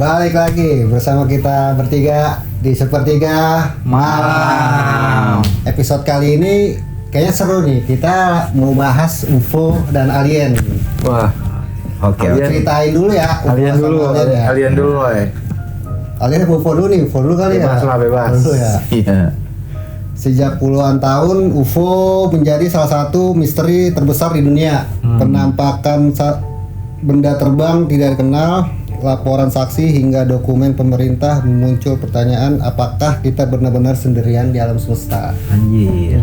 Balik lagi bersama kita bertiga di Sepertiga Malam. Episode kali ini kayaknya seru nih. Kita mau bahas UFO dan alien. Wah, oke. Ceritain dulu ya. Alien dulu, alien dulu, Alien UFO dulu nih, UFO dulu kali bebas ya. lah, bebas. Dulu ya. Iya. Sejak puluhan tahun UFO menjadi salah satu misteri terbesar di dunia. Penampakan benda terbang tidak dikenal, laporan saksi hingga dokumen pemerintah muncul pertanyaan apakah kita benar-benar sendirian di alam semesta. Anjir.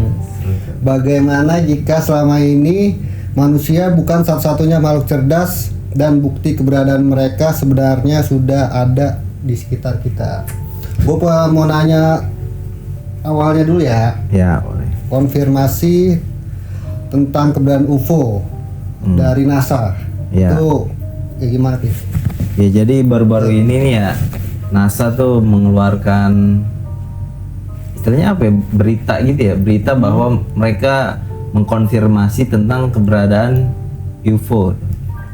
Bagaimana jika selama ini manusia bukan satu-satunya makhluk cerdas dan bukti keberadaan mereka sebenarnya sudah ada di sekitar kita. Gue mau nanya awalnya dulu ya. Ya, boleh. Konfirmasi tentang keberadaan UFO dari NASA. Ya. Itu kayak gimana sih? Ya, jadi baru-baru ini nih ya, NASA tuh mengeluarkan istilahnya apa ya, berita gitu ya, berita bahwa mereka mengkonfirmasi tentang keberadaan UFO.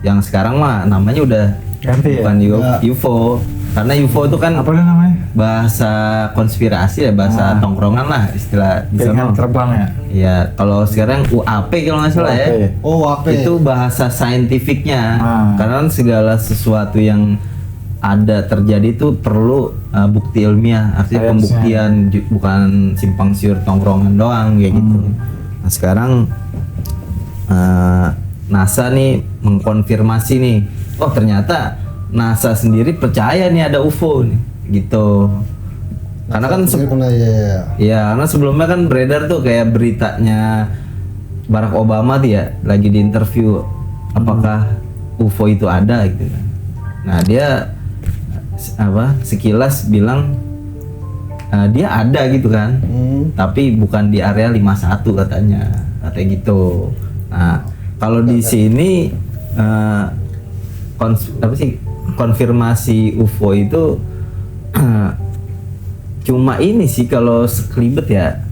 Yang sekarang mah namanya udah ganti bukan ya? UFO. Karena UFO itu kan Apa namanya? bahasa konspirasi ya, bahasa tongkrongan lah istilah di Jaringan sana. terbang ya? Ya, kalau sekarang UAP kalau nggak salah ya. Oh, apa? Itu bahasa saintifiknya. Karena kan segala sesuatu yang ada terjadi itu perlu bukti ilmiah, artinya pembuktian bukan simpang siur tongkrongan doang kayak gitu. Nah, sekarang NASA nih mengkonfirmasi nih, oh ternyata NASA sendiri percaya nih ada UFO nih, gitu. Karena kan ya, karena sebelumnya kan beredar tuh kayak beritanya Barack Obama tuh ya, lagi di interview apakah UFO itu ada gitu kan. Nah, dia sekilas bilang dia ada gitu kan. Tapi bukan di area 51 katanya gitu. Nah, kalau di sini konfirmasi UFO itu cuma ini sih kalau sekelibet ya,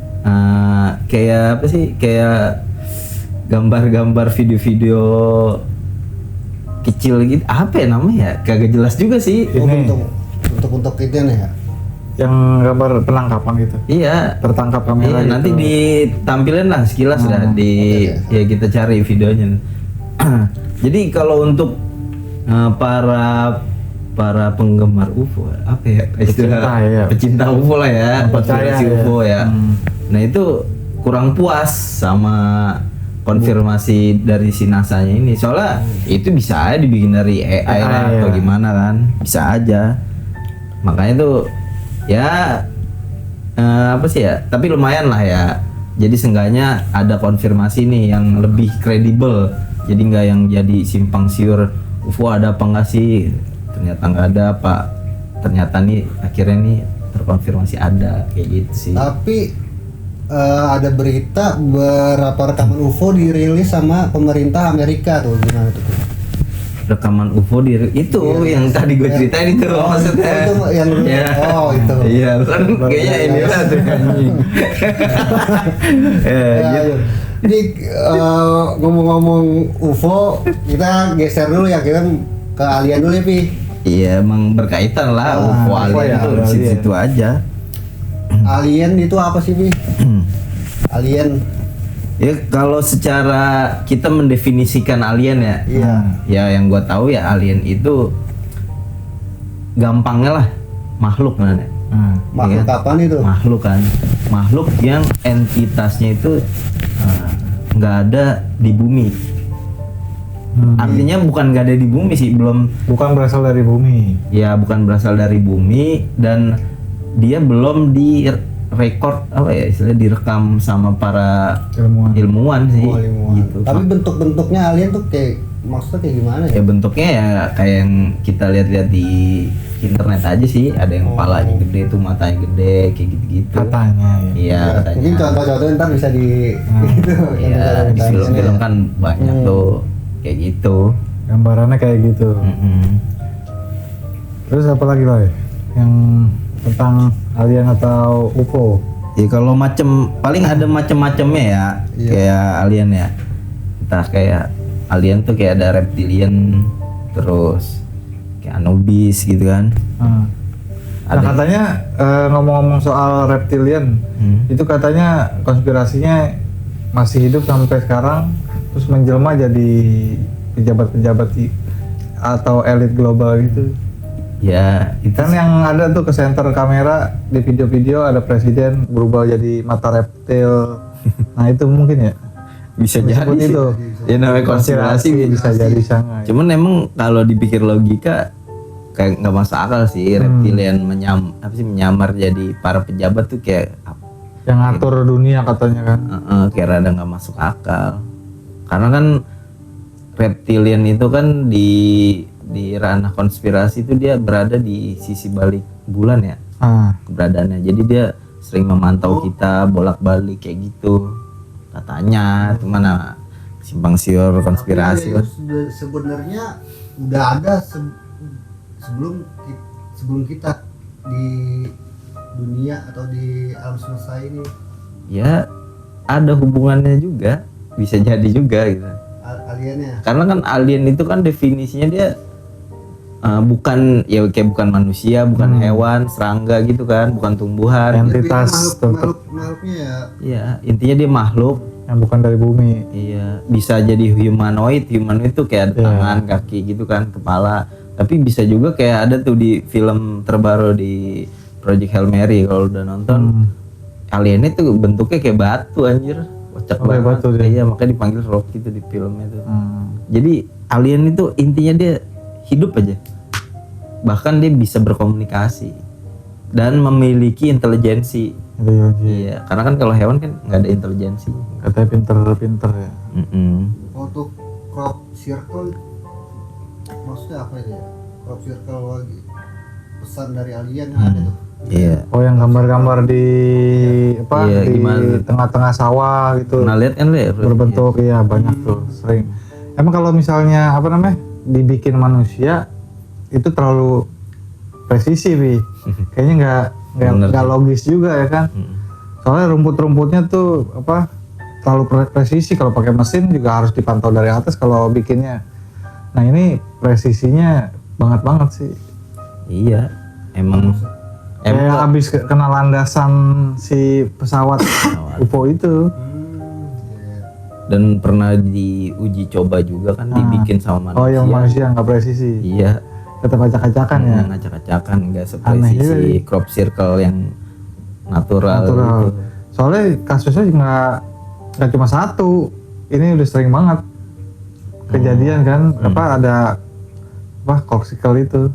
kayak apa sih, kayak gambar-gambar video-video kecil gitu, apa ya namanya, kagak jelas juga sih. Untuk itu nih ya, yang gambar penangkapan gitu? Iya, tertangkap kamera iya, gitu. nanti ditampilin lah sekilas lah di ya kita cari videonya. Jadi kalau untuk para penggemar UFO, apa ya pecinta UFO lah ya, konspirasi UFO ya. Nah, itu kurang puas sama konfirmasi dari si NASA-nya ini, soalnya itu bisa aja dibikin dari AI lah atau gimana kan, bisa aja. Makanya tuh ya apa sih ya, tapi lumayan lah ya. Jadi seenggaknya ada konfirmasi nih yang lebih kredibel. Jadi nggak yang jadi simpang siur UFO ada apa nggak sih, ternyata nggak ada, apa ternyata nih akhirnya nih terkonfirmasi ada, kayak gitu sih. Tapi ada berita beberapa rekaman UFO dirilis sama pemerintah Amerika tuh, gimana tuh? Rekaman UFO itu yang tadi gue ceritain itu maksudnya. Itu yang itu. Iya, kan kayaknya ini lah tuh. Jadi ngomong-ngomong UFO, kita geser dulu ya, kita ke alien dulu ya, Pi. Iya, emang berkaitan lah UFO alien itu di situ aja. Alien itu apa sih, Pi? Alien. Ya kalau secara kita mendefinisikan alien ya, ya yang gua tahu ya alien itu gampangnya lah makhluk kan. Makhluk kapan itu? Makhluk kan, makhluk yang entitasnya itu nggak ada di bumi. Artinya bukan nggak ada di bumi sih, bukan berasal dari bumi. Ya, bukan berasal dari bumi, dan dia belum direkord apa ya istilahnya, direkam sama para ilmuwan sih. Gitu. Tapi bentuk-bentuknya alien tuh kayak maksudnya kayak gimana ya? Ya bentuknya ya kayak yang kita lihat-lihat di internet aja sih, ada yang kepalanya gede tuh, matanya gede, kayak gitu-gitu. Katanya ya. Iya, katanya. Mungkin contoh-contohnya ntar bisa di gitu. Iya, di film-film kan banyak tuh kayak gitu. Gambarannya kayak gitu. Terus apa lagi loh yang tentang alien atau UFO? Ya kalau paling ada macem-macemnya ya, kayak alien ya. Entah kayak alien tuh kayak ada reptilian, terus kayak Anubis gitu kan. Nah katanya ngomong-ngomong soal reptilian, itu katanya konspirasinya masih hidup sampai sekarang, terus menjelma jadi pejabat-pejabat atau elit global gitu. Ya itu Kan yang ada tuh ke center kamera di video-video ada presiden berubah jadi mata reptil. Nah itu mungkin ya. bisa jadi sih. Itu. Ya namanya konspirasi bisa jadi sangat. Cuman emang kalau dipikir logika kayak nggak masuk akal sih reptilian menyamar jadi para pejabat tuh kayak Yang ngatur dunia katanya kan. kayak rada nggak masuk akal. Karena kan reptilian itu kan di ranah konspirasi itu dia berada di sisi balik bulan ya keberadaannya. Jadi dia sering memantau kita bolak-balik kayak gitu katanya. Itu mana simpang siur konspirasi lah. Sebenarnya udah ada sebelum kita di dunia atau di alam semesta ini. Ya ada hubungannya juga, bisa jadi juga gitu. Aliennya. Karena kan alien itu kan definisinya dia bukan ya kayak bukan manusia, bukan hewan, serangga gitu kan, bukan tumbuhan. Entitas makhluknya ya. Iya, intinya dia makhluk yang bukan dari bumi. Iya, bisa jadi humanoid. Humanoid itu kayak ada tangan, kaki gitu kan, kepala. Tapi bisa juga kayak ada tuh di film terbaru di Project Hail Mary kalau udah nonton. Aliennya tuh bentuknya kayak batu anjir. Kocak banget. Batu dia. Iya, makanya dipanggil Rocky tuh di filmnya tuh. Jadi alien itu intinya dia hidup aja. Bahkan dia bisa berkomunikasi dan memiliki intelijensi. Iya, karena kan kalau hewan kan nggak ada intelijensi. Katanya pinter-pinter ya. Untuk crop circle maksudnya apa itu ya? Crop circle lagi pesan dari alien yang ada tuh. Iya. Oh yang gambar-gambar di Iya, di gimana? tengah-tengah sawah gitu. Pernah lihat kan lu ya? Berbentuk iya banyak tuh sering. Emang kalau misalnya apa namanya dibikin manusia itu terlalu presisi Bi. Kayaknya nggak logis juga ya kan. Soalnya rumput-rumputnya tuh terlalu presisi. Kalau pakai mesin juga harus dipantau dari atas kalau bikinnya. Nah ini presisinya banget sih. Iya, emang Kayak abis kena landasan si pesawat UFO itu. dan pernah diuji coba juga kan dibikin sama manusia. Oh yang manusia nggak presisi. Iya. Tetap acak-acakan ya. Acak-acakan nggak sepresisi crop circle yang natural. Gitu. Soalnya kasusnya nggak cuma satu. Ini udah sering banget kejadian kan. Ada crop circle itu.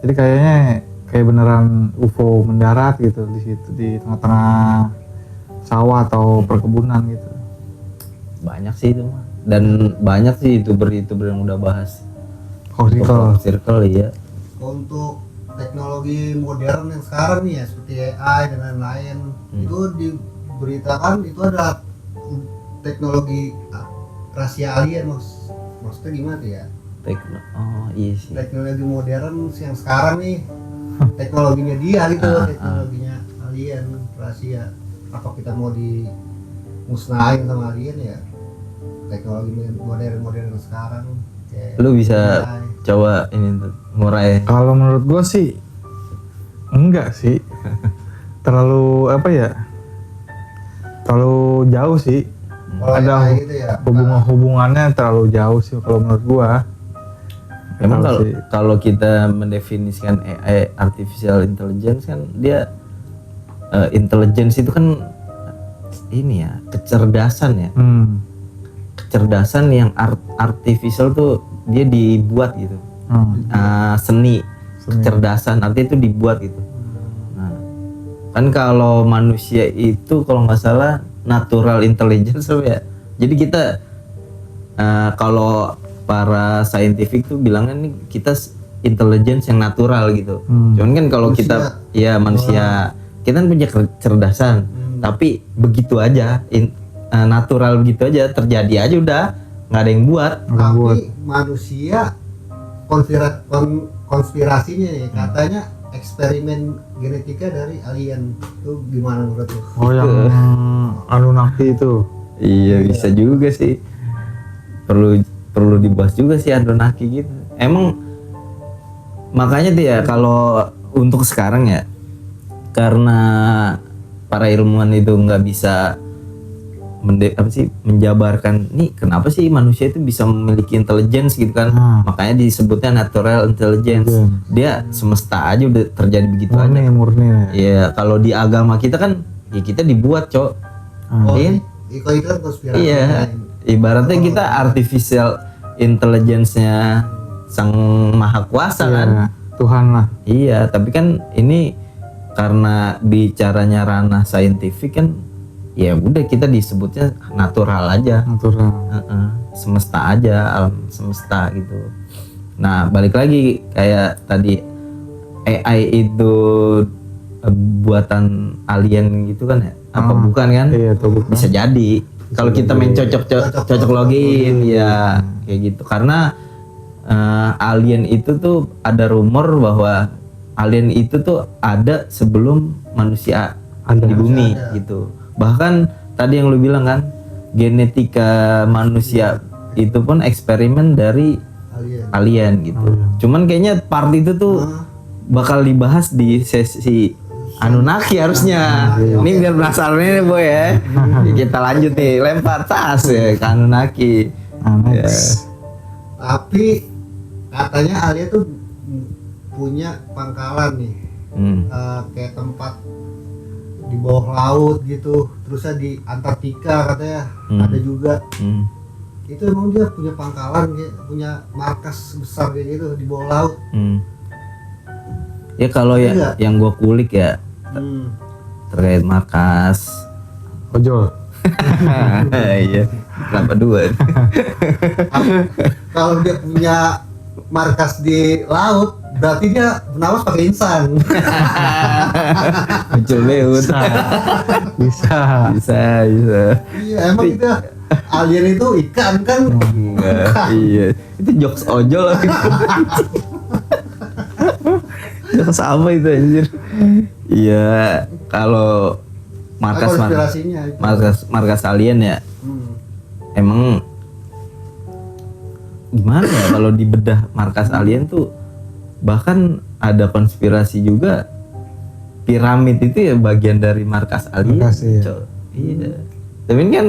Jadi kayaknya kayak beneran UFO mendarat gitu di situ di tengah-tengah sawah atau perkebunan gitu. Banyak sih itu mah. Dan banyak sih youtuber yang udah bahas Crop circle ya. Untuk teknologi modern yang sekarang nih ya seperti AI dan lain-lain itu diberitakan itu ada teknologi rahasia alien maksudnya gimana tuh ya? Oh iya sih. Teknologi modern yang sekarang nih teknologinya dia gitu, teknologinya alien rahasia. Apa kita mau dimusnahin sama alien ya? Teknologi modern sekarang. Lu bisa coba ini tuh ngurai. Kalau menurut gua sih enggak sih. Terlalu terlalu jauh sih. Ada gitu ya, hubungannya terlalu jauh sih kalau menurut gua. Emang kalau kita mendefinisikan AI artificial intelligence kan dia intelligence itu kan ini ya kecerdasan ya. Kecerdasan yang artificial tuh dia dibuat gitu. Seni kecerdasan artinya itu dibuat gitu. Nah, kan kalau manusia itu kalau nggak salah natural intelligence ya. Jadi kita kalau para saintifik tuh bilangnya nih kita intelligence yang natural gitu. Cuman kan kalau kita manusia kita kan punya kecerdasan, tapi begitu aja natural begitu aja terjadi aja udah nggak ada yang buat. Tapi manusia konspirasinya nih katanya eksperimen genetika dari alien itu gimana menurut lu? Oh yang Anunnaki itu. Iya bisa juga sih. Perlu dibahas juga sih Anunnaki gitu. Emang makanya tuh ya kalau untuk sekarang ya, karena para ilmuwan itu nggak bisa menjabarkan nih kenapa sih manusia itu bisa memiliki intelligence gitu kan. Makanya disebutnya natural intelligence. Dia semesta aja udah terjadi begitu aja. Murni. Ya kalau di agama kita kan ya kita dibuat, Cok. Itu kan konspirasi. Iya. Ibaratnya kita artificial intelligence-nya Sang Maha Kuasa kan. Tuhan lah. Iya, tapi kan ini karena bicaranya ranah saintifik kan, ya udah kita disebutnya natural aja. Natural. Semesta aja, alam semesta gitu. Nah, balik lagi kayak tadi AI itu buatan alien gitu kan ya? Apa bukan kan? Iya, tuh bukan. Bisa jadi. Kalau kita main cocok login ya kayak gitu. Karena alien itu tuh ada rumor bahwa alien itu tuh ada sebelum manusia di bumi gitu. Bahkan tadi yang lu bilang kan, genetika manusia itu pun eksperimen dari alien gitu. Cuman kayaknya part itu tuh bakal dibahas di sesi Anunnaki harusnya. Ini biar penasaran nih Boy ya. Kita lanjut nih, lempar tas ya ke Anunnaki. Ya. Tapi katanya alien tuh punya pangkalan nih, kayak tempat di bawah laut gitu, terusnya di Antartika katanya ada juga. Itu emang dia punya pangkalan, kayak punya markas besar kayak gitu di bawah laut. Ya kalau ya yang gua kulik ya terkait markas ojol. Iya, kenapa dua? Kalau dia punya markas di laut, berarti dia bernapas pakai insan. Muncul leut. Bisa. Iya, emang itu alien itu ikan kan? Enggak, iya. Itu jokes ojol. Jokes apa itu anjir? Iya, kalau markas alien ya. Emang gimana ya kalau dibedah markas alien tuh, bahkan ada konspirasi juga piramid itu ya bagian dari markas alien. Iya. Tapi kan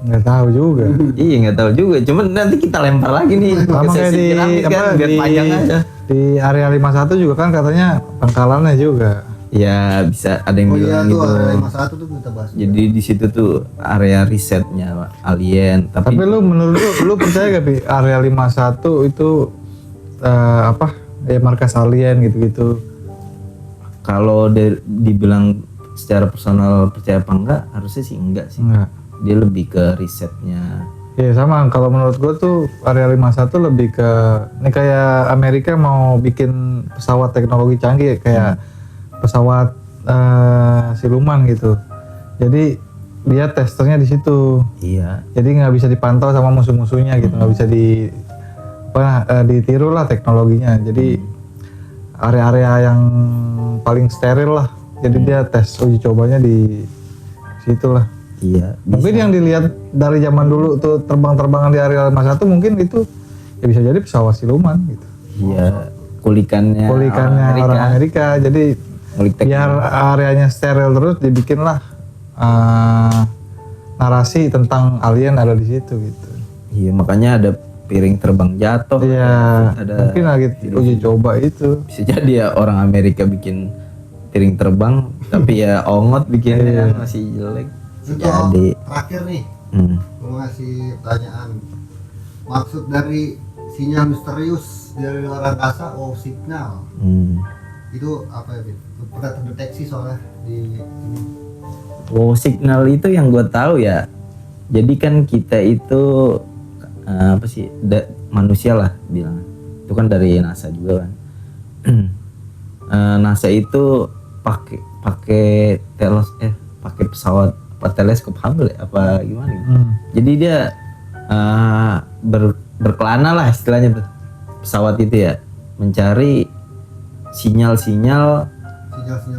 nggak tahu juga. Iya nggak tahu juga. Cuman nanti kita lempar lagi nih ke sesi piramid kan biar panjang aja. Di area 51 juga kan katanya pangkalannya juga. Ya bisa ada yang bilang gitu. Area 51 tuh kita bahas. Jadi di situ tuh area risetnya alien. Tapi lu menurut lu percaya gak Pi area 51 itu apa ya markas alien gitu-gitu? Kalau dibilang secara personal percaya apa enggak, harusnya sih enggak sih. Enggak. Dia lebih ke risetnya. Ya sama, kalau menurut gue tuh area 51 lebih ke ini kayak Amerika mau bikin pesawat teknologi canggih kayak pesawat siluman gitu. Jadi dia testernya di situ. Iya. Jadi nggak bisa dipantau sama musuh-musuhnya gitu, nggak bisa ditiru lah teknologinya. Jadi area-area yang paling steril lah. Jadi dia tes uji cobanya di situ lah. Iya. Mungkin yang dilihat dari zaman dulu tuh terbang-terbangan di area 51 mungkin itu ya bisa jadi pesawat siluman gitu. Iya. Kulikannya orang Amerika. Jadi biar areanya steril terus dibikinlah narasi tentang alien ada di situ gitu. Iya, makanya ada piring terbang jatuh. Iya. Ada mungkin lagi uji coba itu. Bisa jadi ya orang Amerika bikin piring terbang tapi ya ongot bikinnya kan masih jelek. Jadi terakhir nih, mau ngasih pertanyaan. Maksud dari sinyal misterius dari luar angkasa, signal. Itu apa ya, pernah terdeteksi soalnya di ini. Signal itu yang gue tahu ya. Jadi kan kita itu apa sih manusia lah bilang. Itu kan dari NASA juga kan. NASA itu pakai pesawat teleskop Hubble ya, apa gimana gitu. Jadi dia berkelana lah istilahnya pesawat itu ya, mencari sinyal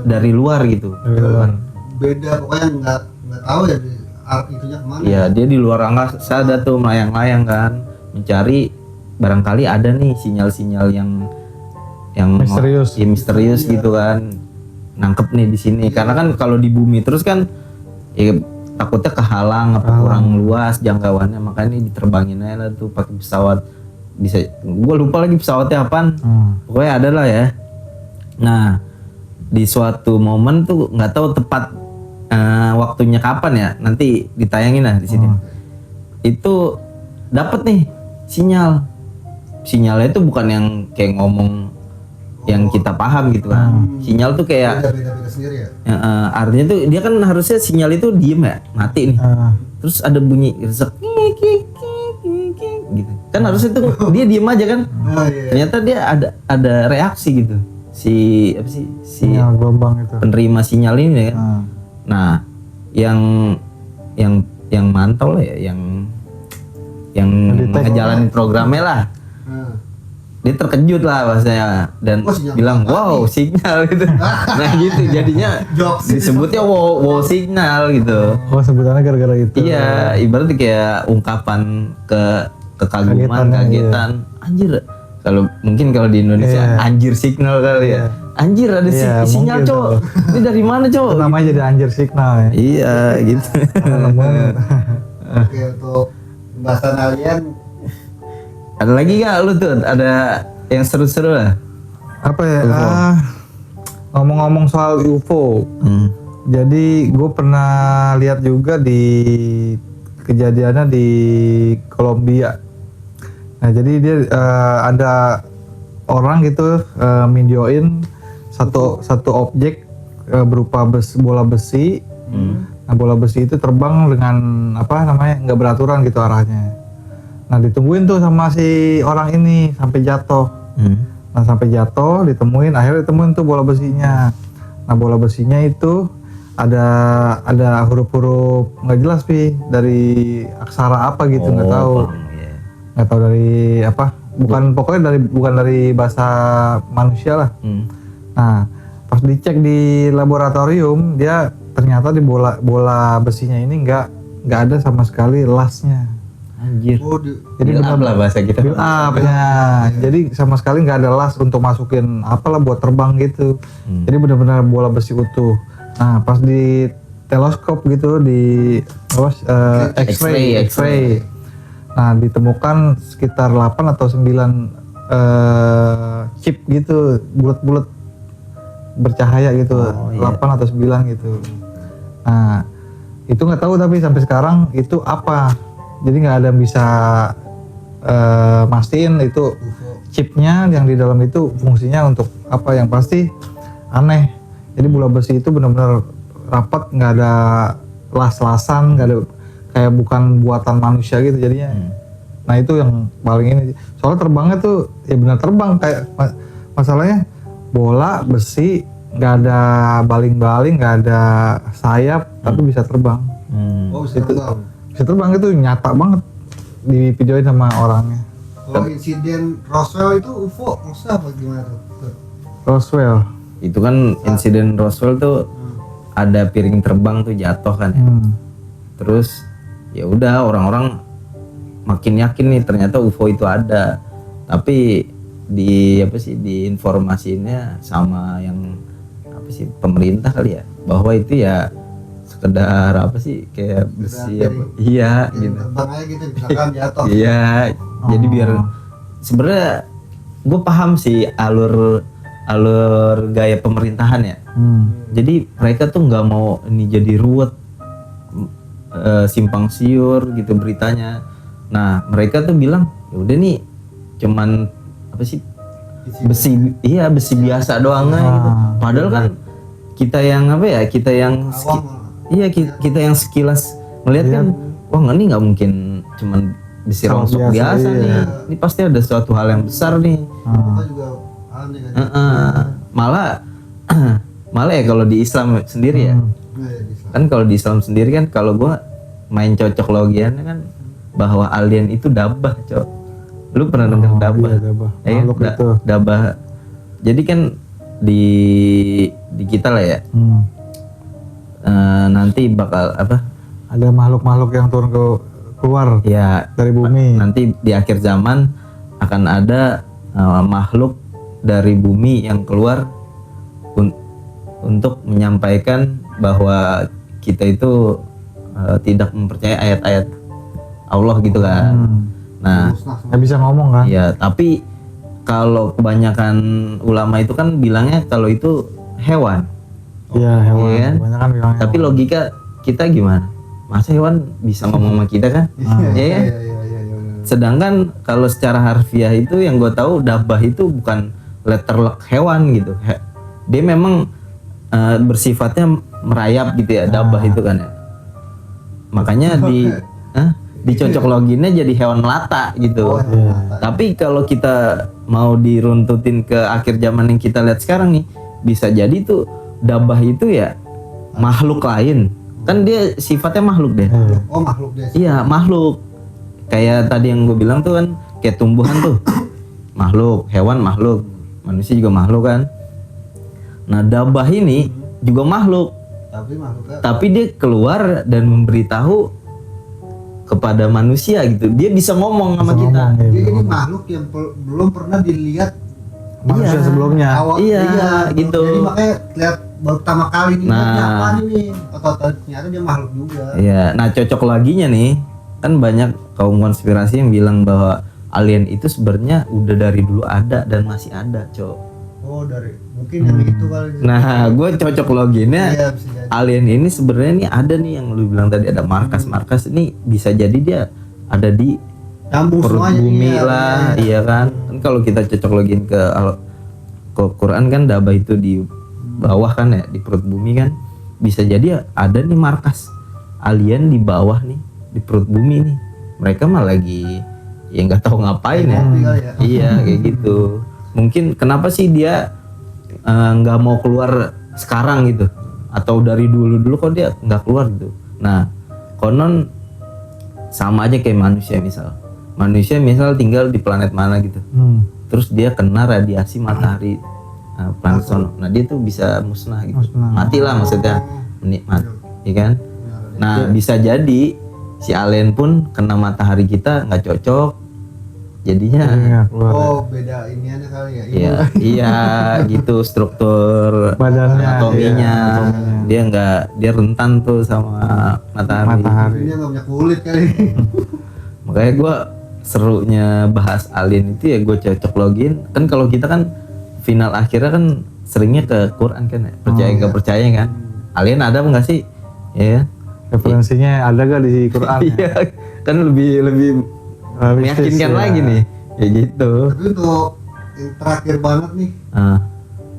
dari luar gitu. Beda pokoknya nggak tahu ya itunya kemana. Iya, dia di luar angkasa ada tuh melayang-layang kan, mencari barangkali ada nih sinyal-sinyal yang misterius. Ya, misterius gitu kan. Nangkep nih di sini. Karena kan kalau di bumi terus kan ya takutnya kehalang apa kurang luas jangkauannya, makanya diterbangin aja lah tuh pakai pesawat. Bisa gue lupa lagi pesawatnya apaan. Pokoknya ada lah ya. Nah, di suatu momen tuh nggak tahu tepat waktunya kapan ya, nanti ditayangin lah di sini. Itu dapat nih sinyal. Sinyalnya itu bukan yang kayak ngomong yang kita paham gitu kan. Sinyal tuh kayak Beda-beda sendiri ya. artinya tuh dia kan harusnya sinyal itu diem ya, mati nih. Terus ada bunyi resek gitu. Kan harusnya tuh dia diem aja kan. Ternyata dia ada reaksi gitu. Si Sinyal gelombang itu. penerima sinyal ini kan. Nah, yang mantau lah ya, yang ngejalanin programnya lah. Dia terkejut lah bahasanya dan bilang wow sinyal gitu. Nah gitu jadinya disebutnya wow sinyal gitu. Oh sebutannya gara-gara itu. Iya, ibaratnya kayak ungkapan kekaguman, kagetan. Anjir. Kalau di Indonesia anjir signal kali ya. Anjir ada sinyal cowok. Ini dari mana cowok? Namanya jadi anjir signal ya. Iya gitu. Oke, untuk pembahasan alien Ada lagi gak lu tuh? Ada yang seru-seru lah? Apa ya? Ngomong-ngomong soal UFO. Jadi gue pernah lihat juga di kejadiannya di Kolombia. Nah jadi dia ada orang gitu videoin satu objek berupa bola besi. Nah bola besi itu terbang dengan apa namanya nggak beraturan gitu arahnya. Nah ditungguin tuh sama si orang ini sampai jatuh. Nah sampai jatuh ditemuin, akhirnya ditemuin tuh bola besinya. Nah bola besinya itu ada huruf-huruf nggak jelas Pi, dari aksara apa gitu nggak tahu. Nggak tahu dari apa. Bukan dari bahasa manusia lah. Nah pas dicek di laboratorium dia ternyata di bola besinya ini nggak ada sama sekali lasnya. Anjir. Jadi benar lah bahasa kita. Jadi sama sekali nggak ada las untuk masukin apalah buat terbang gitu. Jadi benar-benar bola besi utuh. Nah pas di teleskop gitu di X-ray. Nah ditemukan sekitar 8 atau 9 chip gitu bulat-bulat bercahaya gitu. 8 atau 9 gitu. Nah itu nggak tahu tapi sampai sekarang itu apa. Jadi nggak ada yang bisa mastiin itu chipnya yang di dalam itu fungsinya untuk apa, yang pasti aneh. Jadi bola besi itu benar-benar rapat, nggak ada las-lasan, nggak ada, kayak bukan buatan manusia gitu jadinya. Nah itu yang paling ini. Soalnya terbangnya tuh ya benar terbang, kayak masalahnya bola besi nggak ada baling-baling, nggak ada sayap, tapi bisa terbang. bisa terbang. Bisa terbang itu nyata banget di videoin sama orangnya. Kalau insiden Roswell itu UFO maksudnya apa gimana tuh? Roswell. Itu kan insiden Roswell tuh ada piring terbang tuh jatuh kan ya. Terus ya udah orang-orang makin yakin nih ternyata UFO itu ada. Tapi di informasinya sama yang pemerintah kali ya, bahwa itu ya sekedar kayak besi iya gitu. Terbang aja gitu misalkan jatuh. Iya, jadi biar sebenarnya gue paham sih alur gaya pemerintahan ya. Jadi mereka tuh nggak mau ini jadi ruwet, simpang siur gitu beritanya. Nah mereka tuh bilang ya udah nih cuman besi biasa doang gitu. Padahal kan kita yang kita yang sekilas melihat kan, wah ini nggak mungkin cuman besi rongsok biasa nih. Ini pasti ada suatu hal yang besar nih. Kita juga aneh kan. Malah ya kalau di Islam sendiri ya. Kan kalau di Islam sendiri kan kalau gua main cocok logiannya kan bahwa alien itu dabah, Cok. Lu pernah dengar dabah? Iya, dabah. Dabah. Jadi kan di kita lah ya. Nanti bakal ada makhluk-makhluk yang turun keluar ya dari bumi. Nanti di akhir zaman akan ada makhluk dari bumi yang keluar untuk menyampaikan bahwa kita itu tidak mempercayai ayat-ayat Allah gitu kan. Nah, nggak bisa ngomong kan? ya tapi kalau kebanyakan ulama itu kan bilangnya kalau itu hewan. Iya hewan. Iya kan? Kebanyakan bilangnya. Tapi logika kita gimana? Masa hewan bisa ngomong sama kita kan? Iya kan? Sedangkan kalau secara harfiah itu yang gue tahu dabbah itu bukan letterlock hewan gitu. Dia memang bersifatnya merayap gitu ya, dabbah itu kan ya. Makanya dicocok loginnya jadi hewan melata gitu. Tapi kalau kita mau diruntutin ke akhir zaman yang kita lihat sekarang nih, bisa jadi tuh dabbah itu ya makhluk lain. Kan dia sifatnya makhluk deh. Oh makhluk deh. Iya makhluk. Kayak tadi yang gue bilang tuh kan kayak tumbuhan tuh makhluk, hewan makhluk, manusia juga makhluk kan. Nah dabbah ini juga makhluk. Tapi dia keluar dan memberitahu kepada manusia gitu. Dia bisa ngomong sama kita. Jadi ini makhluk yang belum pernah dilihat manusia sebelumnya. Iya, gitu. Jadi makanya lihat baru pertama kali nih apa nih? Atau ternyata dia makhluk juga. Iya. Nah cocok laginya nih, kan banyak kaum konspirasi yang bilang bahwa alien itu sebenarnya udah dari dulu ada dan masih ada, Cok. Oh dari mungkin yang itu kali. Nah, gue cocok loginnya alien ini sebenarnya nih ada nih yang lu bilang tadi ada markas-markas ini bisa jadi dia ada di perut bumi lah, iya kan? Kan kalau kita cocok login ke Quran kan dabbah itu di bawah kan ya, di perut bumi kan, bisa jadi ada nih markas alien di bawah nih di perut bumi nih. Mereka mah lagi ya nggak tahu ngapain ya. Iya kayak gitu. Mungkin kenapa sih dia nggak mau keluar sekarang gitu, atau dari dulu kok dia nggak keluar gitu. Nah konon sama aja kayak manusia misal tinggal di planet mana gitu, terus dia kena radiasi matahari planet sono, nah dia tuh bisa musnah gitu, mati lah maksudnya, menikmat, ya kan? Nah bisa jadi si alien pun kena matahari kita nggak cocok, jadinya beda iniannya kali ya. Iya gitu struktur badannya, anatominya. Dia rentan tuh sama matahari. Dia nggak punya kulit kali. Makanya gue serunya bahas alien itu ya gue cocok login. Kan kalau kita kan final akhirnya kan seringnya ke Quran kan ya, percaya nggak percaya kan. Alien ada nggak sih? Ya. Referensinya ada gak di Quran? Iya, kan lebih meyakinkan lagi nih, ya gitu. Tapi untuk yang terakhir banget nih,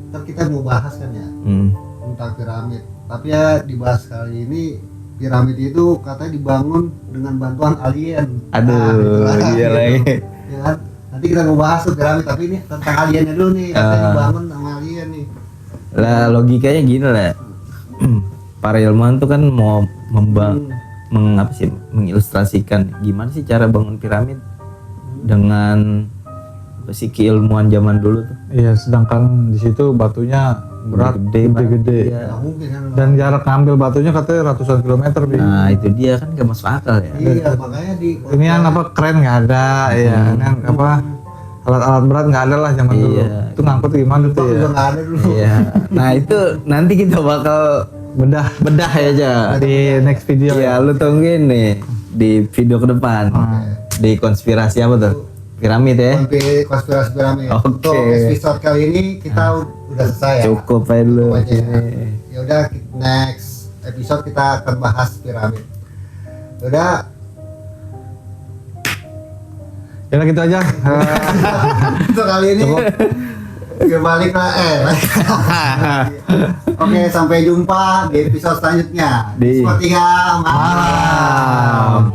ntar kita mau bahas kan ya tentang piramid. Tapi ya dibahas kali ini piramid itu katanya dibangun dengan bantuan alien. Aduh, iya lagi. Ya kan? Nanti kita mau bahas tuh piramid, tapi ini tentang aliennya dulu nih, katanya dibangun sama alien nih. Lah logikanya gini lah. Para ilmuwan tuh kan mau mengilustrasikan gimana sih cara bangun piramid dengan keilmuan zaman dulu tuh. Iya, sedangkan di situ batunya berat, gede-gede. Ya. Dan jarak ngambil batunya katanya ratusan kilometer. Nah itu dia kan gak masuk akal ya. Iya, makanya ini kan apa keren nggak ada, ya kan apa alat-alat berat nggak ada lah zaman dulu. Itu ngangkut gimana tuh ya? Iya. Nah itu nanti kita bakal bedah ya aja di next video. Ya lu tungguin nih di video ke depan. Di konspirasi apa tuh? Piramid ya? Konspirasi piramid. Oke. Untuk episode kali ini kita udah selesai ya. Cukup aja dulu. Ya udah next episode kita akan bahas piramid. Udah. Ya gitu aja. Untuk kali ini. Balik lah Oke, sampai jumpa di episode selanjutnya. Sepertiga malam.